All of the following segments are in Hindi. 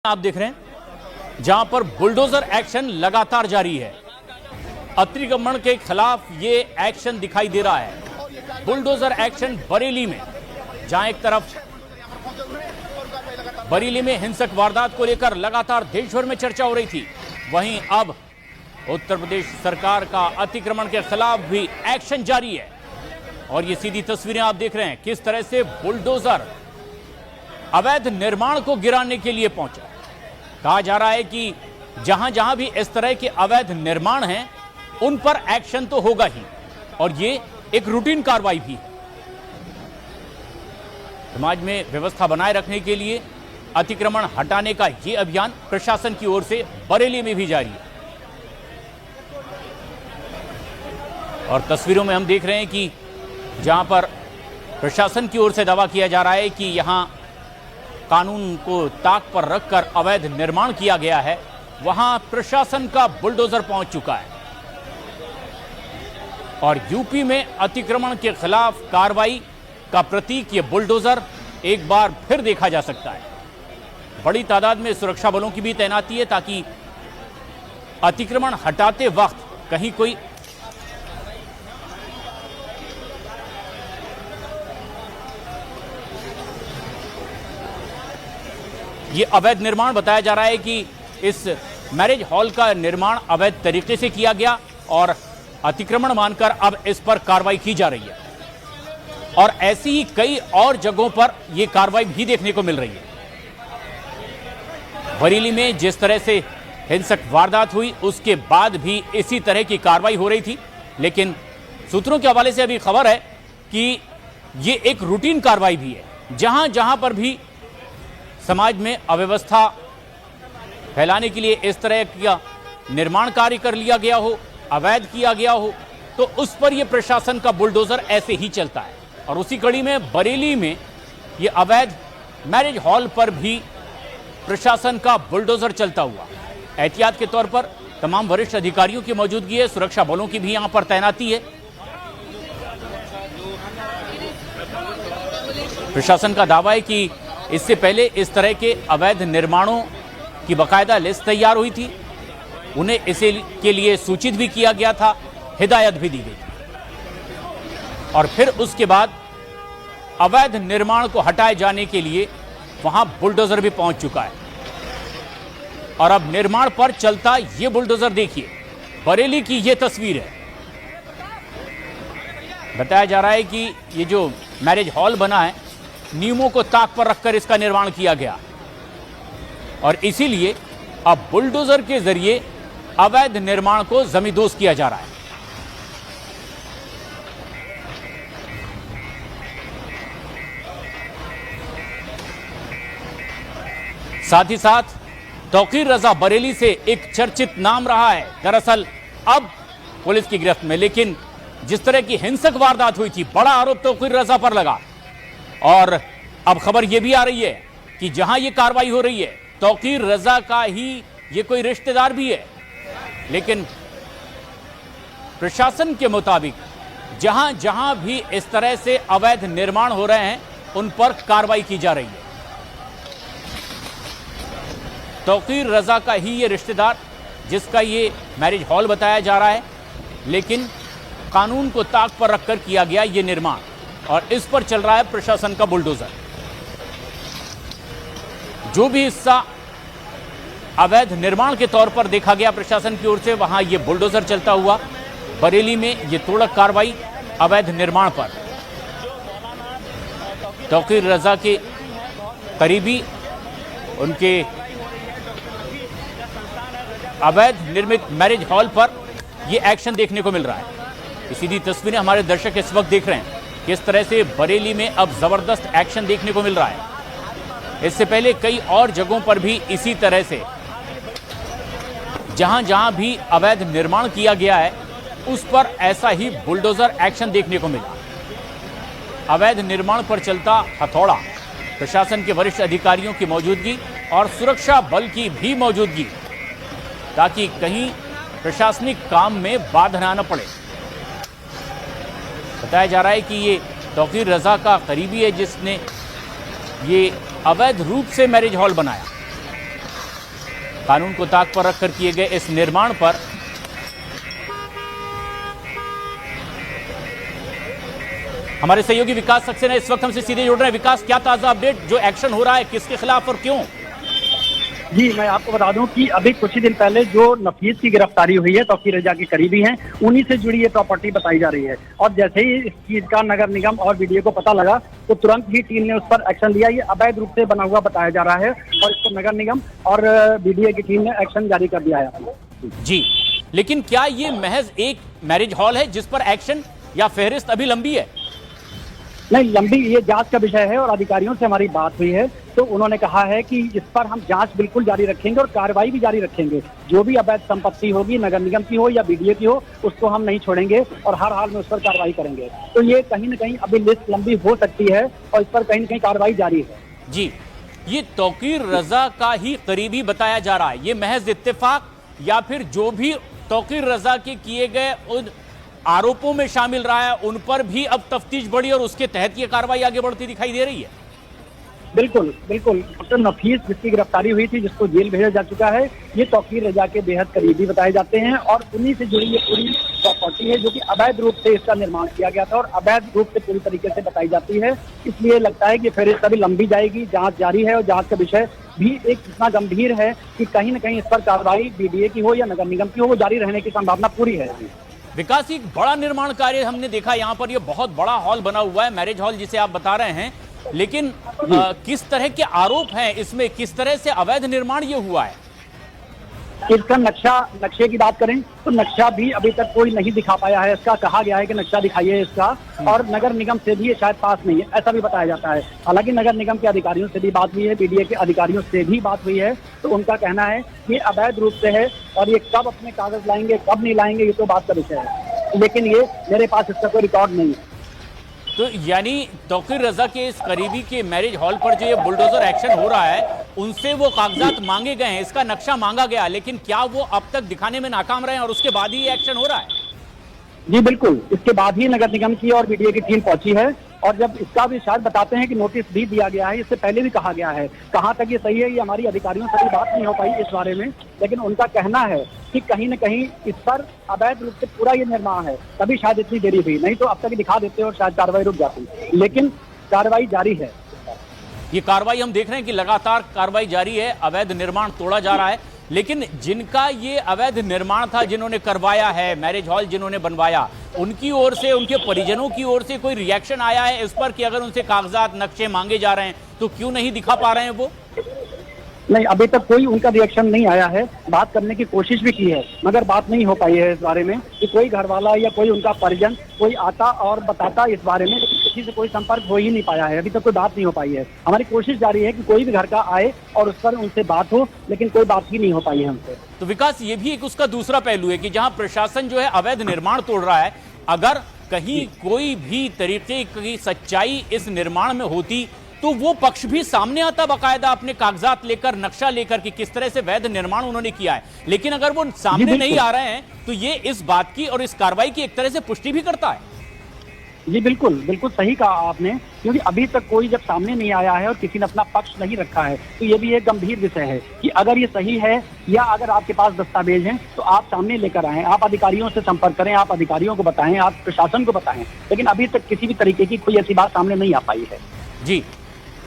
आप देख रहे हैं जहां पर बुलडोजर एक्शन लगातार जारी है। अतिक्रमण के खिलाफ ये एक्शन दिखाई दे रहा है। बुलडोजर एक्शन बरेली में, जहां एक तरफ बरेली में हिंसक वारदात को लेकर लगातार देश भर में चर्चा हो रही थी, वहीं अब उत्तर प्रदेश सरकार का अतिक्रमण के खिलाफ भी एक्शन जारी है। और ये सीधी तस्वीरें आप देख रहे हैं किस तरह से बुलडोजर अवैध निर्माण को गिराने के लिए पहुंचा। कहा जा रहा है कि जहां जहां भी इस तरह के अवैध निर्माण हैं उन पर एक्शन तो होगा ही, और ये एक रूटीन कार्रवाई भी है। समाज में व्यवस्था बनाए रखने के लिए अतिक्रमण हटाने का ये अभियान प्रशासन की ओर से बरेली में भी जारी है। और तस्वीरों में हम देख रहे हैं कि जहां पर प्रशासन की ओर से दावा किया जा रहा है कि यहां कानून को ताक पर रखकर अवैध निर्माण किया गया है, वहां प्रशासन का बुलडोजर पहुंच चुका है। और यूपी में अतिक्रमण के खिलाफ कार्रवाई का प्रतीक ये बुलडोजर एक बार फिर देखा जा सकता है। बड़ी तादाद में सुरक्षा बलों की भी तैनाती है ताकि अतिक्रमण हटाते वक्त कहीं कोई ये अवैध निर्माण बताया जा रहा है कि इस मैरिज हॉल का निर्माण अवैध तरीके से किया गया और अतिक्रमण मानकर अब इस पर कार्रवाई की जा रही है। और ऐसी ही कई और जगहों पर यह कार्रवाई भी देखने को मिल रही है। बरेली में जिस तरह से हिंसक वारदात हुई उसके बाद भी इसी तरह की कार्रवाई हो रही थी, लेकिन सूत्रों के हवाले से अभी खबर है कि यह एक रूटीन कार्रवाई भी है। जहां जहां पर भी समाज में अव्यवस्था फैलाने के लिए इस तरह का निर्माण कार्य कर लिया गया हो, अवैध किया गया हो, तो उस पर यह प्रशासन का बुलडोजर ऐसे ही चलता है। और उसी कड़ी में बरेली में यह अवैध मैरिज हॉल पर भी प्रशासन का बुलडोजर चलता हुआ। एहतियात के तौर पर तमाम वरिष्ठ अधिकारियों की मौजूदगी है, सुरक्षा बलों की भी यहां पर तैनाती है। प्रशासन का दावा है कि इससे पहले इस तरह के अवैध निर्माणों की बकायदा लिस्ट तैयार हुई थी, उन्हें इसे के लिए सूचित भी किया गया था, हिदायत भी दी गई थी। और फिर उसके बाद अवैध निर्माण को हटाए जाने के लिए वहां बुलडोजर भी पहुंच चुका है। और अब निर्माण पर चलता ये बुलडोजर देखिए, बरेली की ये तस्वीर है। बताया जा रहा है कि ये जो मैरिज हॉल बना है, नियमों को ताक पर रखकर इसका निर्माण किया गया, और इसीलिए अब बुलडोजर के जरिए अवैध निर्माण को जमींदोज किया जा रहा है। साथ ही साथ तौकीर रजा बरेली से एक चर्चित नाम रहा है, दरअसल अब पुलिस की गिरफ्त में। लेकिन जिस तरह की हिंसक वारदात हुई थी, बड़ा आरोप तौकीर रजा पर लगा। और अब खबर यह भी आ रही है कि जहां यह कार्रवाई हो रही है, तौकीर रजा का ही ये कोई रिश्तेदार भी है। लेकिन प्रशासन के मुताबिक जहां जहां भी इस तरह से अवैध निर्माण हो रहे हैं उन पर कार्रवाई की जा रही है। तौकीर रजा का ही ये रिश्तेदार, जिसका ये मैरिज हॉल बताया जा रहा है, लेकिन कानून को ताक पर रखकर किया गया ये निर्माण, और इस पर चल रहा है प्रशासन का बुलडोजर। जो भी हिस्सा अवैध निर्माण के तौर पर देखा गया प्रशासन की ओर से, वहां यह बुलडोजर चलता हुआ। बरेली में यह तोड़क कार्रवाई अवैध निर्माण पर। तौकीर रजा के करीबी उनके अवैध निर्मित मैरिज हॉल पर यह एक्शन देखने को मिल रहा है। सीधी तस्वीरें हमारे दर्शक इस वक्त देख रहे हैं किस तरह से बरेली में अब जबरदस्त एक्शन देखने को मिल रहा है। इससे पहले कई और जगहों पर भी इसी तरह से जहां जहां भी अवैध निर्माण किया गया है उस पर ऐसा ही बुलडोजर एक्शन देखने को मिला। अवैध निर्माण पर चलता हथौड़ा, प्रशासन के वरिष्ठ अधिकारियों की मौजूदगी और सुरक्षा बल की भी मौजूदगी, ताकि कहीं प्रशासनिक काम में बाधा न पड़े। बताया जा रहा है कि ये तौकीर रजा का करीबी है जिसने ये अवैध रूप से मैरिज हॉल बनाया। कानून को ताक पर रखकर किए गए इस निर्माण पर हमारे सहयोगी विकास सक्सेना इस वक्त हमसे सीधे जुड़ रहे हैं। विकास, क्या ताजा अपडेट, जो एक्शन हो रहा है किसके खिलाफ और क्यों? जी, मैं आपको बता दूं कि अभी कुछ ही दिन पहले जो नफीस की गिरफ्तारी हुई है, तौकीर रजा के करीबी हैं, उन्हीं से जुड़ी ये प्रॉपर्टी बताई जा रही है। और जैसे ही इस चीज का नगर निगम और बीडीए को पता लगा तो तुरंत ही टीम ने उस पर एक्शन लिया। ये अवैध रूप से बना हुआ बताया जा रहा है और इस पर नगर निगम और बीडीए की टीम ने एक्शन जारी कर दिया है। जी, लेकिन क्या ये महज एक मैरिज हॉल है जिस पर एक्शन या फहरिस्त अभी लंबी है? नहीं, लंबी ये जांच का विषय है और अधिकारियों से हमारी बात हुई है तो उन्होंने कहा है कि इस पर हम जांच बिल्कुल जारी रखेंगे और कार्रवाई भी जारी रखेंगे। जो भी अवैध संपत्ति होगी, नगर निगम की हो या बीडीए की हो, उसको हम नहीं छोड़ेंगे और हर हाल में उस पर कार्रवाई करेंगे। तो ये कहीं न कहीं अभी लिस्ट लंबी हो सकती है और इस पर कहीं न कहीं कार्रवाई जारी है। जी, ये तौकीर रजा का ही करीबी बताया जा रहा है, ये महज इत्तेफाक या फिर जो भी तौकीर रजा के किए गए उन आरोपों में शामिल रहा है उन पर भी अब तफ्तीश बढ़ी और उसके तहत ये कार्रवाई आगे बढ़ती दिखाई दे रही है? बिल्कुल बिल्कुल। डॉक्टर नफीस जिसकी गिरफ्तारी हुई थी, जिसको जेल भेजा जा चुका है, ये तौकीर रजा के बेहद करीबी बताए जाते हैं और उन्हीं से जुड़ी ये पूरी प्रॉपर्टी है जो कि अवैध रूप से इसका निर्माण किया गया था और अवैध रूप से पूरी तरीके से बताई जाती है। इसलिए लगता है कि फहरिस्त अभी लंबी जाएगी, जांच जारी है और जांच का विषय भी एक इतना गंभीर है कि कहीं न कहीं इस पर कार्रवाई बीडीए की हो या नगर निगम की हो, वो जारी रहने की संभावना पूरी है। विकास, एक बड़ा निर्माण कार्य हमने देखा यहाँ पर, ये बहुत बड़ा हॉल बना हुआ है, मैरिज हॉल जिसे आप बता रहे हैं, लेकिन किस तरह के आरोप हैं इसमें, किस तरह से अवैध निर्माण ये हुआ है? इसका नक्शे की बात करें तो नक्शा भी अभी तक कोई नहीं दिखा पाया है। इसका कहा गया है कि नक्शा दिखाइए इसका, और नगर निगम से भी ये शायद पास नहीं है, ऐसा भी बताया जाता है। हालांकि नगर निगम के अधिकारियों से भी बात हुई है, बीडीए के अधिकारियों से भी बात हुई है, तो उनका कहना है कि अवैध रूप से है और ये कब अपने कागज लाएंगे कब नहीं लाएंगे ये तो बात का विषय है, लेकिन ये मेरे पास इसका कोई रिकॉर्ड नहीं है। तो यानी तौकीर रजा के इस करीबी के मैरिज हॉल पर जो ये बुलडोजर एक्शन हो रहा है उनसे वो कागजात मांगे गए हैं, इसका नक्शा मांगा गया, लेकिन क्या वो अब तक दिखाने में नाकाम रहे हैं और उसके बाद ही ये एक्शन हो रहा है? जी बिल्कुल, इसके बाद ही नगर निगम की और बीडीए की टीम पहुंची है और जब इसका भी शायद बताते हैं कि नोटिस भी दिया गया है, इससे पहले भी कहा गया है। कहाँ तक ये सही है ये हमारी अधिकारियों से भी बात नहीं हो पाई इस बारे में, लेकिन उनका कहना है कि कहीं न कहीं इस पर अवैध रूप से पूरा ये निर्माण है, तभी शायद इतनी देरी हुई, नहीं तो अब तक दिखा देते और शायद कार्रवाई रुक जाती, लेकिन कार्रवाई जारी है। ये कार्रवाई हम देख रहे हैं कि लगातार कार्रवाई जारी है, अवैध निर्माण तोड़ा जा रहा है, लेकिन जिनका ये अवैध निर्माण था, जिन्होंने करवाया है, मैरिज हॉल जिन्होंने बनवाया, उनकी ओर से, उनके परिजनों की ओर से कोई रिएक्शन आया है इस पर कि अगर उनसे कागजात नक्शे मांगे जा रहे हैं तो क्यों नहीं दिखा पा रहे हैं वो? नहीं, अभी तक कोई उनका रिएक्शन नहीं आया है। बात करने की कोशिश भी की है मगर बात नहीं हो पाई है इस बारे में कि कोई घर वाला या कोई उनका परिजन कोई आता और बताता इस बारे में, लेकिन किसी से कोई संपर्क हो ही नहीं पाया है, अभी तक कोई बात नहीं हो पाई है। हमारी कोशिश जारी है कि कोई भी घर का आए और उस पर उनसे बात हो, लेकिन कोई बात ही नहीं हो पाई है हमसे। तो विकास, ये भी एक उसका दूसरा पहलू है कि जहां प्रशासन जो है अवैध निर्माण तोड़ रहा है, अगर कहीं कोई भी तरीके की सच्चाई इस निर्माण में होती तो वो पक्ष भी सामने आता बाकायदा अपने कागजात लेकर, नक्शा लेकर कि किस तरह से वैध निर्माण उन्होंने किया है, लेकिन अगर वो सामने नहीं आ रहे हैं तो ये इस बात की और इस कार्रवाई की एक तरह से पुष्टि भी करता है। जी बिल्कुल, बिल्कुल सही कहा आपने, क्योंकि अभी तक कोई जब सामने नहीं आया है और किसी ने अपना पक्ष नहीं रखा है तो ये भी एक गंभीर विषय है कि अगर ये सही है या अगर आपके पास दस्तावेज हैं तो आप सामने लेकर आएं, आप अधिकारियों से संपर्क करें, आप अधिकारियों को बताएं, आप प्रशासन को बताएं, लेकिन अभी तक किसी भी तरीके की कोई ऐसी बात सामने नहीं आ पाई है। जी,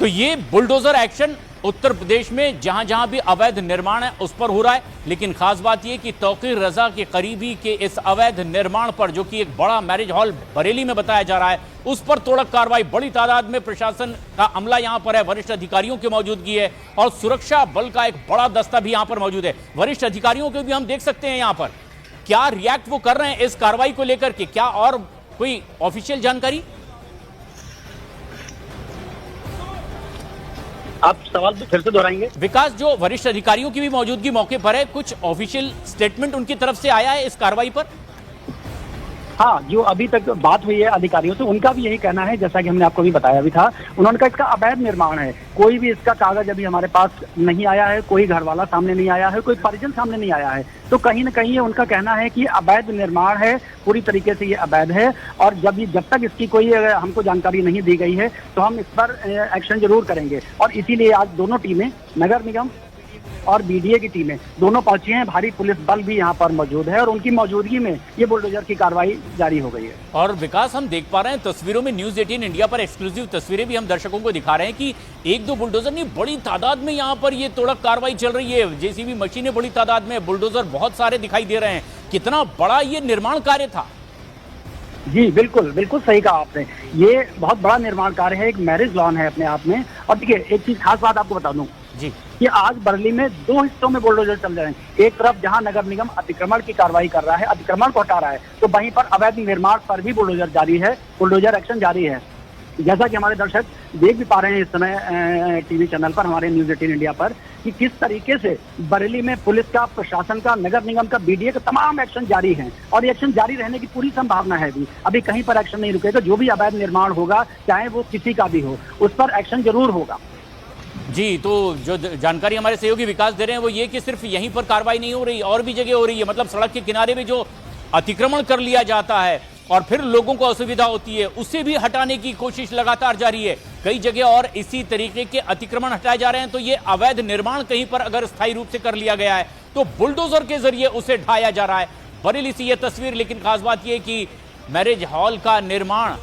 तो ये बुलडोजर एक्शन उत्तर प्रदेश में जहां जहां भी अवैध निर्माण है उस पर हो रहा है, लेकिन खास बात यह कि तौकीर रजा के करीबी के इस अवैध निर्माण पर, जो कि एक बड़ा मैरिज हॉल बरेली में बताया जा रहा है, उस पर तोड़क कार्रवाई, बड़ी तादाद में प्रशासन का अमला यहां पर है, वरिष्ठ अधिकारियों की मौजूदगी है और सुरक्षा बल का एक बड़ा दस्ता भी यहां पर मौजूद है। वरिष्ठ अधिकारियों को भी हम देख सकते हैं यहां पर, क्या रिएक्ट वो कर रहे हैं इस कार्रवाई को लेकर के, क्या और कोई ऑफिशियल जानकारी? आप सवाल तो फिर से दोहराएंगे? विकास, जो वरिष्ठ अधिकारियों की भी मौजूदगी मौके पर है, कुछ ऑफिशियल स्टेटमेंट उनकी तरफ से आया है इस कार्रवाई पर? हाँ, जो अभी तक बात हुई है अधिकारियों से, उनका भी यही कहना है, जैसा कि हमने आपको भी बताया भी था, उन्होंने कहा इसका अवैध निर्माण है, कोई भी इसका कागज अभी हमारे पास नहीं आया है, कोई घर वाला सामने नहीं आया है, कोई परिजन सामने नहीं आया है, तो कहीं ना कहीं ये उनका कहना है कि अवैध निर्माण है, पूरी तरीके से ये अवैध है और जब तक इसकी कोई हमको जानकारी नहीं दी गई है तो हम इस पर एक्शन जरूर करेंगे। और इसीलिए आज दोनों टीमें, नगर निगम और बीडीए की टीमें दोनों पहुंची हैं। भारी पुलिस बल भी यहाँ पर मौजूद है और उनकी मौजूदगी में ये बुलडोजर की कार्रवाई जारी हो गई है। और विकास, हम देख पा रहे हैं तस्वीरों में, न्यूज 18 इंडिया पर एक्सक्लूसिव तस्वीरें भी हम दर्शकों को दिखा रहे हैं कि एक दो बुलडोजर नहीं, बड़ी तादाद में यहाँ पर ये तोड़क कार्रवाई चल रही है। जेसीबी मशीनें बड़ी तादाद में, बुलडोजर बहुत सारे दिखाई दे रहे हैं। कितना बड़ा ये निर्माण कार्य था? जी बिल्कुल, बिल्कुल सही कहा आपने। ये बहुत बड़ा निर्माण कार्य है, एक मैरिज लॉन है अपने आप में। और देखिए, एक चीज खास बात आपको बता दूं जी कि आज बरली में दो हिस्सों में बुलडोजर चल रहे हैं। एक तरफ जहां नगर निगम अतिक्रमण की कार्रवाई कर रहा है, अतिक्रमण को हटा रहा है, तो वहीं पर अवैध निर्माण पर भी बुलडोजर जारी है, बुलडोजर एक्शन जारी है। जैसा कि हमारे दर्शक देख भी पा रहे हैं इस समय टीवी चैनल पर, हमारे न्यूज 18 इंडिया पर, कि किस तरीके से बरेली में पुलिस का, प्रशासन का, नगर निगम का, बीडीए का तमाम एक्शन जारी है। और ये एक्शन जारी रहने की पूरी संभावना है भी। अभी कहीं पर एक्शन नहीं रुकेगा। जो भी अवैध निर्माण होगा, चाहे वो किसी का भी हो, उस पर एक्शन जरूर होगा। जी, तो जो जानकारी हमारे सहयोगी विकास दे रहे हैं वो ये कि सिर्फ यहीं पर कार्रवाई नहीं हो रही, और भी जगह हो रही है। मतलब सड़क के किनारे में जो अतिक्रमण कर लिया जाता है और फिर लोगों को असुविधा होती है, उसे भी हटाने की कोशिश लगातार जारी है। कई जगह और इसी तरीके के अतिक्रमण हटाए जा रहे हैं। तो ये अवैध निर्माण कहीं पर अगर स्थायी रूप से कर लिया गया है तो बुलडोजर के जरिए उसे ढाया जा रहा है। बरेली से यह तस्वीर। लेकिन खास बात यह कि मैरिज हॉल का निर्माण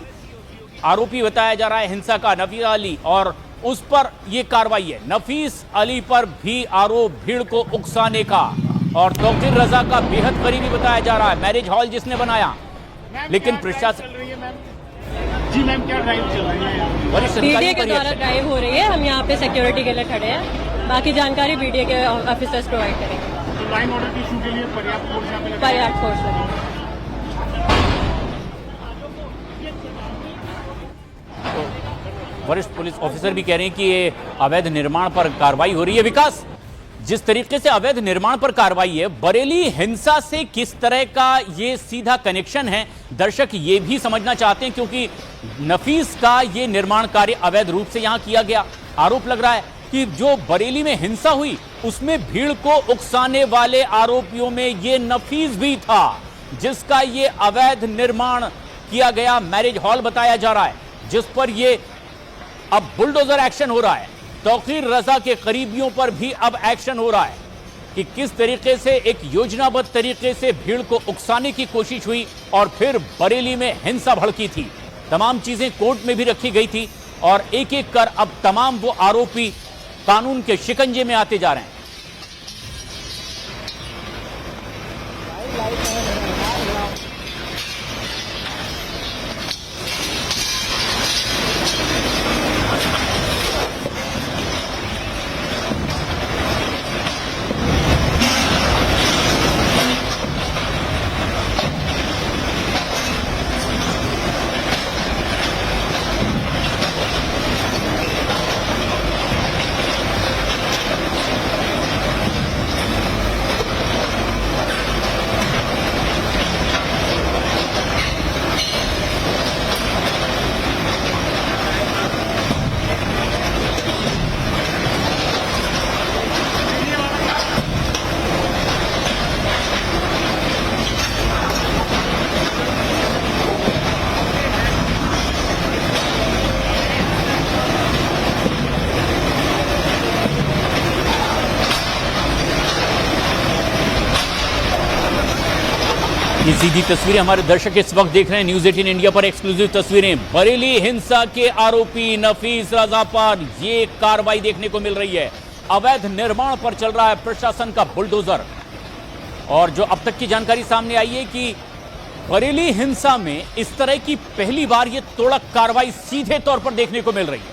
आरोपी बताया जा रहा है हिंसा का नफीस अली, और उस पर यह कार्रवाई है। नफीस अली पर भी आरोप भीड़ को उकसाने का, और तौकीर रजा का बेहद करीबी बताया जा रहा है, मैरिज हॉल जिसने बनाया। लेकिन प्रशासन जी मैम, क्या ड्राइव चल रही है? बीडीए के द्वारा ड्राइव हो रही है। हम यहाँ पे सिक्योरिटी के लिए खड़े हैं। बाकी जानकारी बीडीए के ऑफिसर्स प्रोवाइड करेंगे। तो लाइन ऑर्डर की इशू के लिए पर्याप्त फोर्स यहाँ पे लगा है? पर्याप्त फोर्स लगेगी। वरिष्ठ पुलिस ऑफिसर भी कह रहे हैं कि ये अवैध निर्माण पर कार्रवाई हो रही है। विकास, जिस तरीके से अवैध निर्माण पर कार्रवाई है, बरेली हिंसा से किस तरह का ये सीधा कनेक्शन है, दर्शक ये भी समझना चाहते हैं। क्योंकि नफीस का ये निर्माण कार्य अवैध रूप से यहां किया गया। आरोप लग रहा है कि जो बरेली में हिंसा हुई उसमें भीड़ को उकसाने वाले आरोपियों में ये नफीस भी था, जिसका ये अवैध निर्माण किया गया मैरिज हॉल बताया जा रहा है, जिस पर ये अब बुलडोजर एक्शन हो रहा है। तौकीर रजा के करीबियों पर भी अब एक्शन हो रहा है कि किस तरीके से एक योजनाबद्ध तरीके से भीड़ को उकसाने की कोशिश हुई और फिर बरेली में हिंसा भड़की थी। तमाम चीजें कोर्ट में भी रखी गई थी और एक एक कर अब तमाम वो आरोपी कानून के शिकंजे में आते जा रहे हैं। ये सीधी तस्वीरें हमारे दर्शक इस वक्त देख रहे हैं न्यूज 18 इंडिया पर। एक्सक्लूसिव तस्वीरें बरेली हिंसा के आरोपी नफीस रजा पर ये कार्रवाई देखने को मिल रही है। अवैध निर्माण पर चल रहा है प्रशासन का बुलडोजर। और जो अब तक की जानकारी सामने आई है कि बरेली हिंसा में इस तरह की पहली बार ये तोड़क कार्रवाई सीधे तौर पर देखने को मिल रही है।